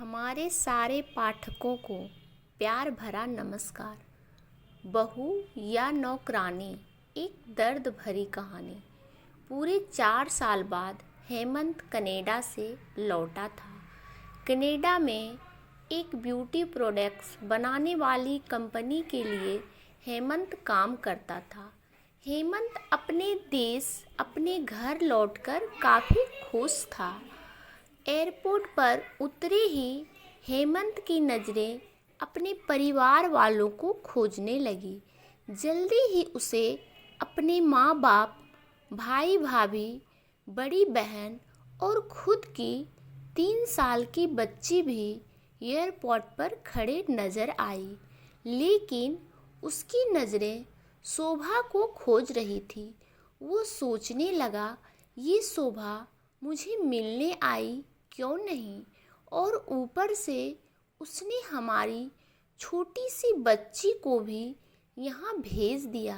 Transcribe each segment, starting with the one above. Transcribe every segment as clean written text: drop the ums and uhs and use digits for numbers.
हमारे सारे पाठकों को प्यार भरा नमस्कार। बहू या नौकरानी, एक दर्द भरी कहानी। पूरे 4 साल बाद हेमंत कनाडा से लौटा था। कनाडा में एक ब्यूटी प्रोडक्ट्स बनाने वाली कंपनी के लिए हेमंत काम करता था। हेमंत अपने देश, अपने घर लौटकर काफ़ी खुश था। एयरपोर्ट पर उतरे ही हेमंत की नज़रें अपने परिवार वालों को खोजने लगी। जल्दी ही उसे अपने माँ बाप, भाई भाभी, बड़ी बहन और खुद की 3 साल की बच्ची भी एयरपोर्ट पर खड़े नज़र आई। लेकिन उसकी नज़रें शोभा को खोज रही थी। वो सोचने लगा, ये शोभा मुझे मिलने आई क्यों नहीं, और ऊपर से उसने हमारी छोटी सी बच्ची को भी यहाँ भेज दिया।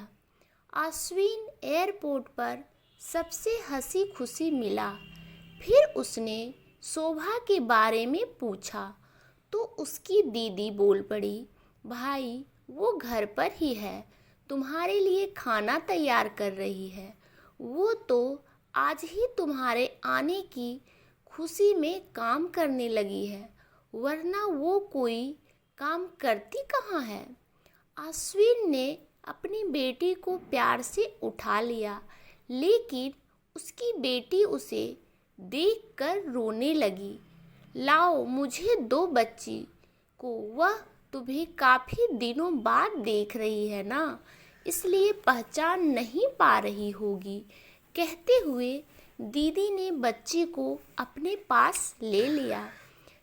अश्विन एयरपोर्ट पर सबसे हंसी खुशी मिला। फिर उसने शोभा के बारे में पूछा तो उसकी दीदी बोल पड़ी, भाई वो घर पर ही है, तुम्हारे लिए खाना तैयार कर रही है। वो तो आज ही तुम्हारे आने की खुशी में काम करने लगी है, वरना वो कोई काम करती कहाँ है। अश्विन ने अपनी बेटी को प्यार से उठा लिया, लेकिन उसकी बेटी उसे देखकर रोने लगी। लाओ मुझे दो बच्ची को, वह तुम्हें काफ़ी दिनों बाद देख रही है ना, इसलिए पहचान नहीं पा रही होगी। कहते हुए दीदी ने बच्ची को अपने पास ले लिया।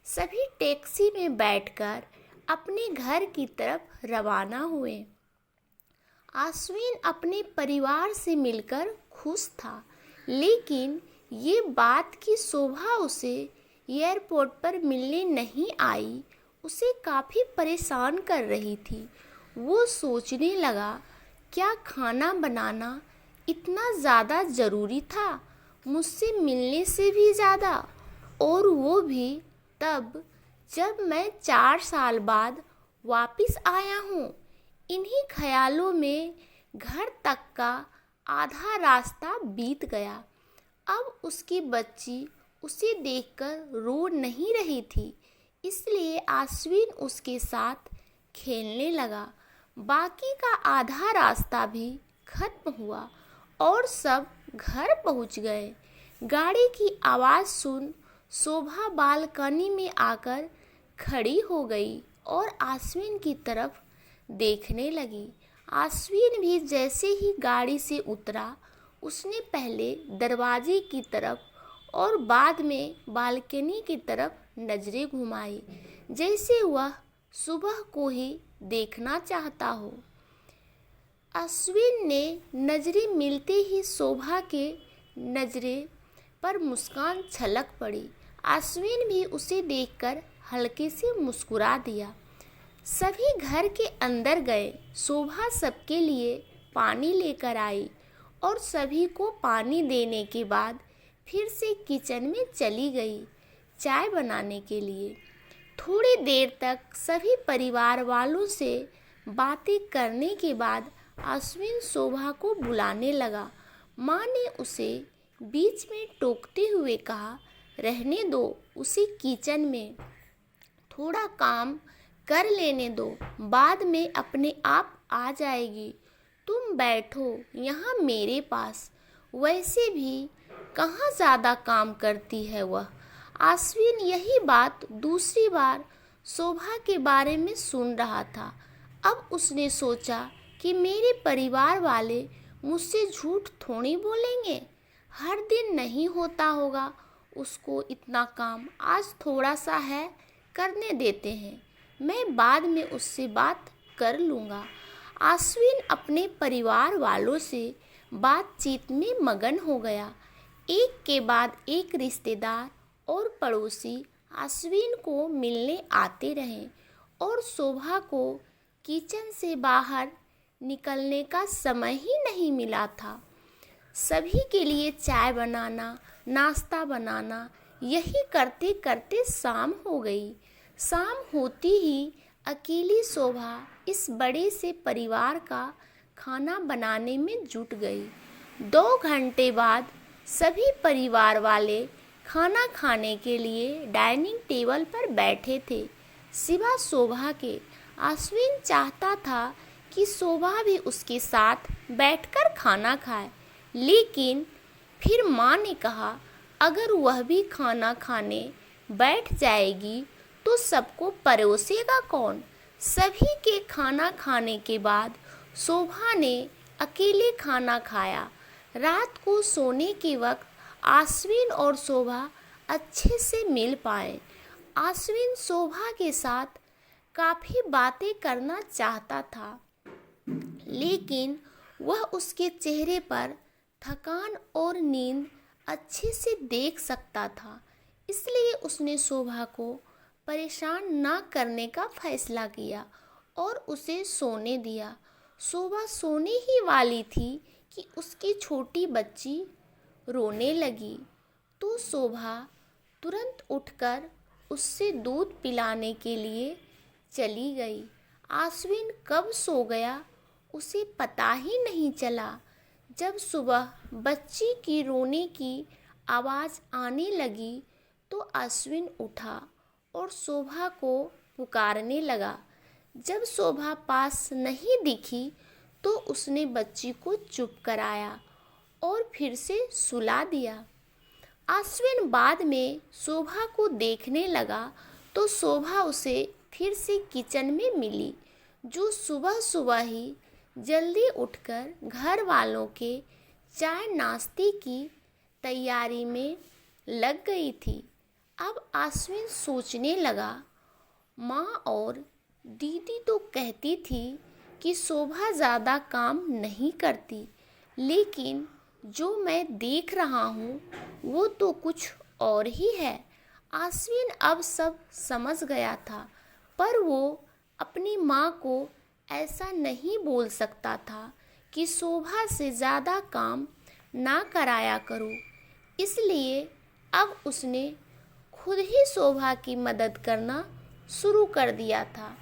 सभी टैक्सी में बैठकर अपने घर की तरफ रवाना हुए। अश्विन अपने परिवार से मिलकर खुश था, लेकिन ये बात कि शोभा उसे एयरपोर्ट पर मिलने नहीं आई उसे काफ़ी परेशान कर रही थी। वो सोचने लगा, क्या खाना बनाना इतना ज़्यादा ज़रूरी था, मुझसे मिलने से भी ज़्यादा, और वो भी तब जब मैं 4 साल बाद वापस आया हूँ। इन्हीं ख्यालों में घर तक का आधा रास्ता बीत गया। अब उसकी बच्ची उसे देखकर रो नहीं रही थी, इसलिए अश्विन उसके साथ खेलने लगा। बाकी का आधा रास्ता भी खत्म हुआ और सब घर पहुंच गए। गाड़ी की आवाज़ सुन शोभा बालकनी में आकर खड़ी हो गई और अश्विन की तरफ देखने लगी। अश्विन भी जैसे ही गाड़ी से उतरा, उसने पहले दरवाजे की तरफ और बाद में बालकनी की तरफ नज़रें घुमाई, जैसे वह सुबह को ही देखना चाहता हो। अश्विन ने नज़रें मिलते ही शोभा के नज़रें पर मुस्कान छलक पड़ी। अश्विन भी उसे देखकर हल्के से मुस्कुरा दिया। सभी घर के अंदर गए। शोभा सबके लिए पानी लेकर आई और सभी को पानी देने के बाद फिर से किचन में चली गई चाय बनाने के लिए। थोड़ी देर तक सभी परिवार वालों से बातें करने के बाद अश्विन शोभा को बुलाने लगा। माँ ने उसे बीच में टोकते हुए कहा, रहने दो उसे, किचन में थोड़ा काम कर लेने दो, बाद में अपने आप आ जाएगी। तुम बैठो यहाँ मेरे पास, वैसे भी कहाँ ज़्यादा काम करती है वह। अश्विन यही बात दूसरी बार शोभा के बारे में सुन रहा था। अब उसने सोचा कि मेरे परिवार वाले मुझसे झूठ थोड़ी बोलेंगे। हर दिन नहीं होता होगा उसको इतना काम, आज थोड़ा सा है, करने देते हैं, मैं बाद में उससे बात कर लूँगा। अश्विन अपने परिवार वालों से बातचीत में मगन हो गया। एक के बाद एक रिश्तेदार और पड़ोसी अश्विन को मिलने आते रहे और शोभा को किचन से बाहर निकलने का समय ही नहीं मिला था। सभी के लिए चाय बनाना, नाश्ता बनाना, यही करते करते शाम हो गई। शाम होती ही अकेली शोभा इस बड़े से परिवार का खाना बनाने में जुट गई। 2 घंटे बाद सभी परिवार वाले खाना खाने के लिए डाइनिंग टेबल पर बैठे थे, सिवा शोभा के। अश्विन चाहता था कि शोभा भी उसके साथ बैठकर खाना खाए, लेकिन फिर माँ ने कहा, अगर वह भी खाना खाने बैठ जाएगी तो सबको परोसेगा कौन। सभी के खाना खाने के बाद शोभा ने अकेले खाना खाया। रात को सोने के वक्त अश्विन और शोभा अच्छे से मिल पाए। अश्विन शोभा के साथ काफ़ी बातें करना चाहता था, लेकिन वह उसके चेहरे पर थकान और नींद अच्छे से देख सकता था, इसलिए उसने शोभा को परेशान न करने का फैसला किया और उसे सोने दिया। शोभा सोने ही वाली थी कि उसकी छोटी बच्ची रोने लगी, तो शोभा तुरंत उठकर उससे दूध पिलाने के लिए चली गई। अश्विन कब सो गया उसे पता ही नहीं चला। जब सुबह बच्ची की रोने की आवाज़ आने लगी तो अश्विन उठा और शोभा को पुकारने लगा। जब शोभा पास नहीं दिखी तो उसने बच्ची को चुप कराया और फिर से सुला दिया। अश्विन बाद में शोभा को देखने लगा तो शोभा उसे फिर से किचन में मिली, जो सुबह सुबह ही जल्दी उठकर घर वालों के चाय नाश्ते की तैयारी में लग गई थी। अब अश्विन सोचने लगा, माँ और दीदी तो कहती थी कि शोभा ज़्यादा काम नहीं करती, लेकिन जो मैं देख रहा हूँ वो तो कुछ और ही है। अश्विन अब सब समझ गया था, पर वो अपनी माँ को ऐसा नहीं बोल सकता था कि शोभा से ज़्यादा काम ना कराया करो। इसलिए अब उसने खुद ही शोभा की मदद करना शुरू कर दिया था।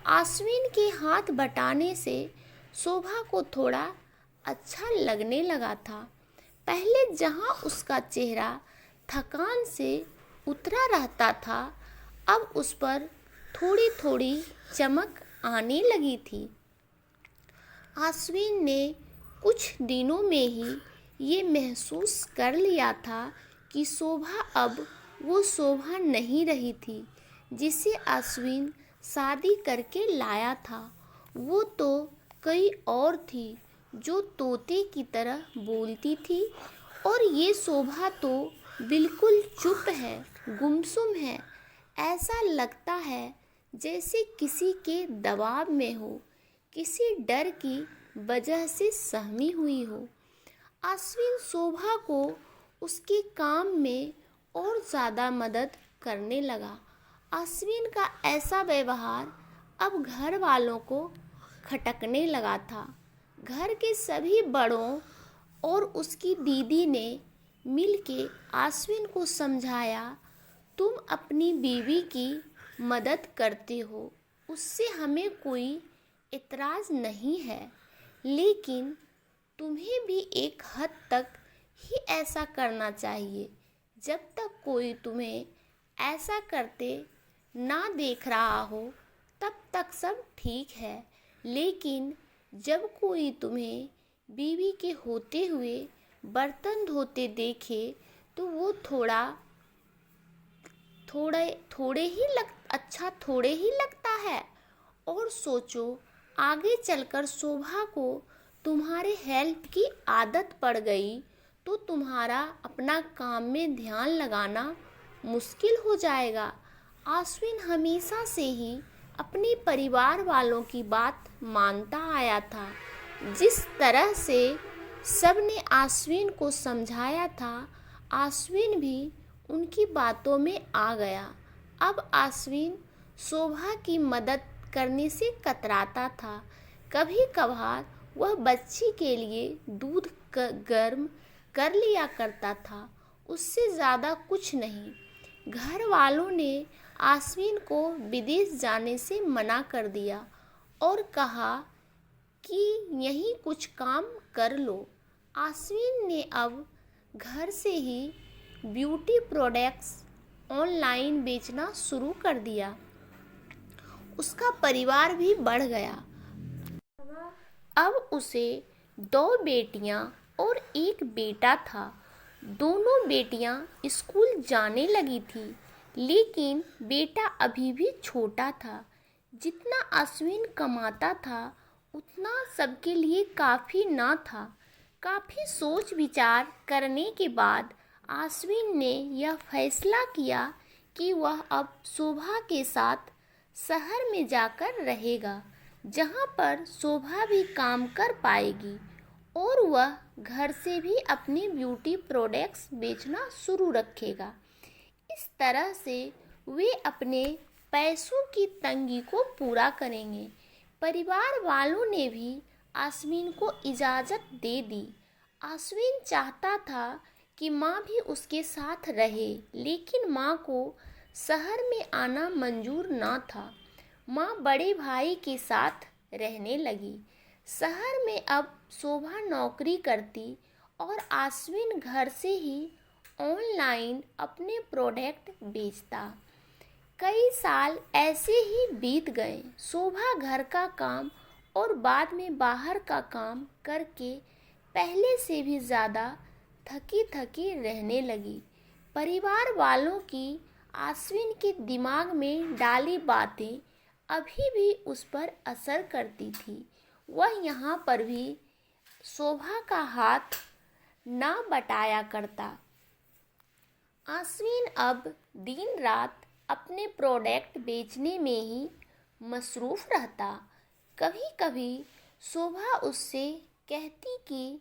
अश्विन के हाथ बटाने से शोभा को थोड़ा अच्छा लगने लगा था। पहले जहाँ उसका चेहरा थकान से उतरा रहता था, अब उस पर थोड़ी थोड़ी चमक आने लगी थी। अश्विन ने कुछ दिनों में ही ये महसूस कर लिया था कि शोभा अब वो शोभा नहीं रही थी जिसे अश्विन शादी करके लाया था। वो तो कई और थी, जो तोते की तरह बोलती थी, और ये शोभा तो बिल्कुल चुप है, गुमसुम है। ऐसा लगता है जैसे किसी के दबाव में हो, किसी डर की वजह से सहमी हुई हो। अश्विन शोभा को उसके काम में और ज़्यादा मदद करने लगा। अश्विन का ऐसा व्यवहार अब घर वालों को खटकने लगा था। घर के सभी बड़ों और उसकी दीदी ने मिलके अश्विन को समझाया, तुम अपनी बीवी की मदद करते हो, उससे हमें कोई इतराज़ नहीं है, लेकिन तुम्हें भी एक हद तक ही ऐसा करना चाहिए। जब तक कोई तुम्हें ऐसा करते ना देख रहा हो तब तक सब ठीक है, लेकिन जब कोई तुम्हें बीवी के होते हुए बर्तन धोते देखे तो वो थोड़े ही लगता है। और सोचो, आगे चलकर शोभा को तुम्हारे हेल्प की आदत पड़ गई तो तुम्हारा अपना काम में ध्यान लगाना मुश्किल हो जाएगा। अश्विन हमेशा से ही अपने परिवार वालों की बात मानता आया था। जिस तरह से सबने अश्विन को समझाया था, अश्विन भी उनकी बातों में आ गया। अब अश्विन शोभा की मदद करने से कतराता था। कभी कभार वह बच्ची के लिए दूध गर्म कर लिया करता था, उससे ज़्यादा कुछ नहीं। घर वालों ने आश्विन को विदेश जाने से मना कर दिया और कहा कि यहीं कुछ काम कर लो। आश्विन ने अब घर से ही ब्यूटी प्रोडक्ट्स ऑनलाइन बेचना शुरू कर दिया। उसका परिवार भी बढ़ गया। अब उसे 2 बेटियां और 1 बेटा था। दोनों बेटियां स्कूल जाने लगी थी, लेकिन बेटा अभी भी छोटा था। जितना अश्विन कमाता था उतना सबके लिए काफ़ी ना था। काफ़ी सोच विचार करने के बाद अश्विन ने यह फैसला किया कि वह अब शोभा के साथ शहर में जाकर रहेगा, जहाँ पर शोभा भी काम कर पाएगी और वह घर से भी अपनी ब्यूटी प्रोडक्ट्स बेचना शुरू रखेगा। इस तरह से वे अपने पैसों की तंगी को पूरा करेंगे। परिवार वालों ने भी आश्विन को इजाज़त दे दी। आश्विन चाहता था कि माँ भी उसके साथ रहे, लेकिन माँ को शहर में आना मंजूर ना था। माँ बड़े भाई के साथ रहने लगी। शहर में अब शोभा नौकरी करती और आश्विन घर से ही ऑनलाइन अपने प्रोडक्ट बेचता। कई साल ऐसे ही बीत गए। शोभा घर का काम और बाद में बाहर का काम करके पहले से भी ज़्यादा थकी थकी रहने लगी। परिवार वालों की आश्विन के दिमाग में डाली बातें अभी भी उस पर असर करती थी। वह यहाँ पर भी शोभा का हाथ ना बटाया करता। आश्विन अब दिन रात अपने प्रोडक्ट बेचने में ही मसरूफ़ रहता। कभी कभी शोभा उससे कहती कि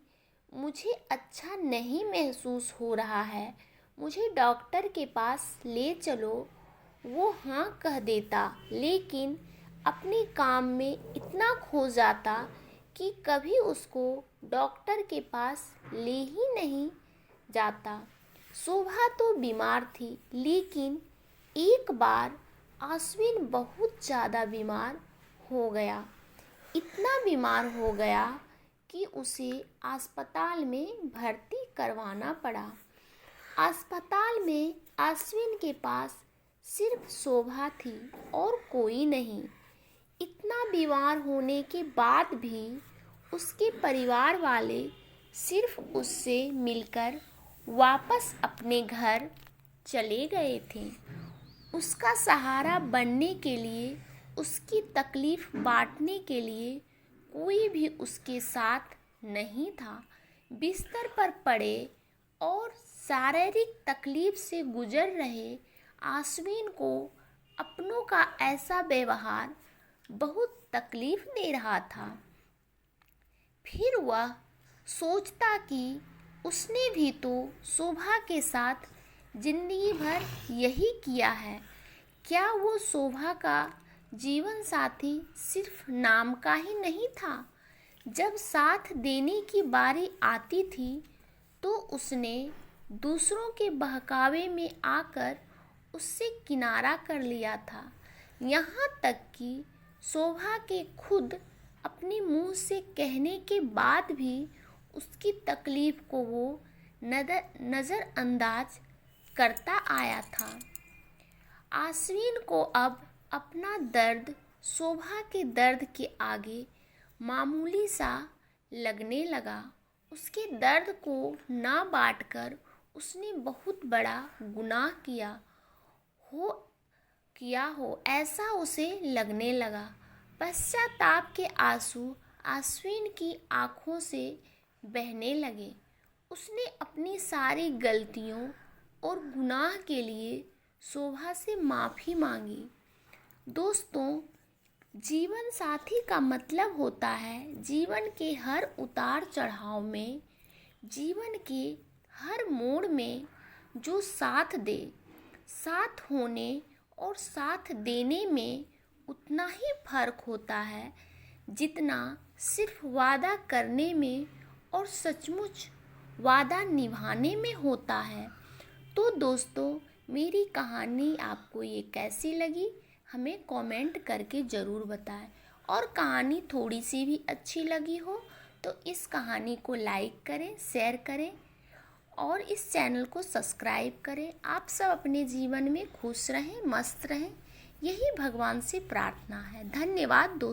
मुझे अच्छा नहीं महसूस हो रहा है, मुझे डॉक्टर के पास ले चलो। वो हाँ कह देता, लेकिन अपने काम में इतना खो जाता कि कभी उसको डॉक्टर के पास ले ही नहीं जाता। शोभा तो बीमार थी, लेकिन एक बार आश्विन बहुत ज़्यादा बीमार हो गया। इतना बीमार हो गया कि उसे अस्पताल में भर्ती करवाना पड़ा। अस्पताल में आश्विन के पास सिर्फ शोभा थी और कोई नहीं। इतना बीमार होने के बाद भी उसके परिवार वाले सिर्फ उससे मिलकर वापस अपने घर चले गए थे। उसका सहारा बनने के लिए, उसकी तकलीफ़ बांटने के लिए कोई भी उसके साथ नहीं था। बिस्तर पर पड़े और शारीरिक तकलीफ़ से गुजर रहे आश्विन को अपनों का ऐसा व्यवहार बहुत तकलीफ़ दे रहा था। फिर वह सोचता कि उसने भी तो शोभा के साथ जिंदगी भर यही किया है। क्या वो शोभा का जीवन साथी सिर्फ नाम का ही नहीं था? जब साथ देने की बारी आती थी तो उसने दूसरों के बहकावे में आकर उससे किनारा कर लिया था। यहाँ तक कि शोभा के खुद अपने मुंह से कहने के बाद भी उसकी तकलीफ़ को वो नज़रअंदाज करता आया था। आश्विन को अब अपना दर्द शोभा के दर्द के आगे मामूली सा लगने लगा। उसके दर्द को ना बांटकर उसने बहुत बड़ा गुनाह किया हो ऐसा उसे लगने लगा। पश्चाताप के आंसू आश्विन की आँखों से बहने लगे। उसने अपनी सारी गलतियों और गुनाह के लिए शोभा से माफ़ी मांगी। दोस्तों, जीवन साथी का मतलब होता है जीवन के हर उतार चढ़ाव में, जीवन के हर मोड़ में जो साथ दे। साथ होने और साथ देने में उतना ही फर्क होता है जितना सिर्फ वादा करने में और सचमुच वादा निभाने में होता है। तो दोस्तों, मेरी कहानी आपको ये कैसी लगी हमें कमेंट करके ज़रूर बताएं। और कहानी थोड़ी सी भी अच्छी लगी हो तो इस कहानी को लाइक करें, शेयर करें और इस चैनल को सब्सक्राइब करें। आप सब अपने जीवन में खुश रहें, मस्त रहें, यही भगवान से प्रार्थना है। धन्यवाद दोस्तों।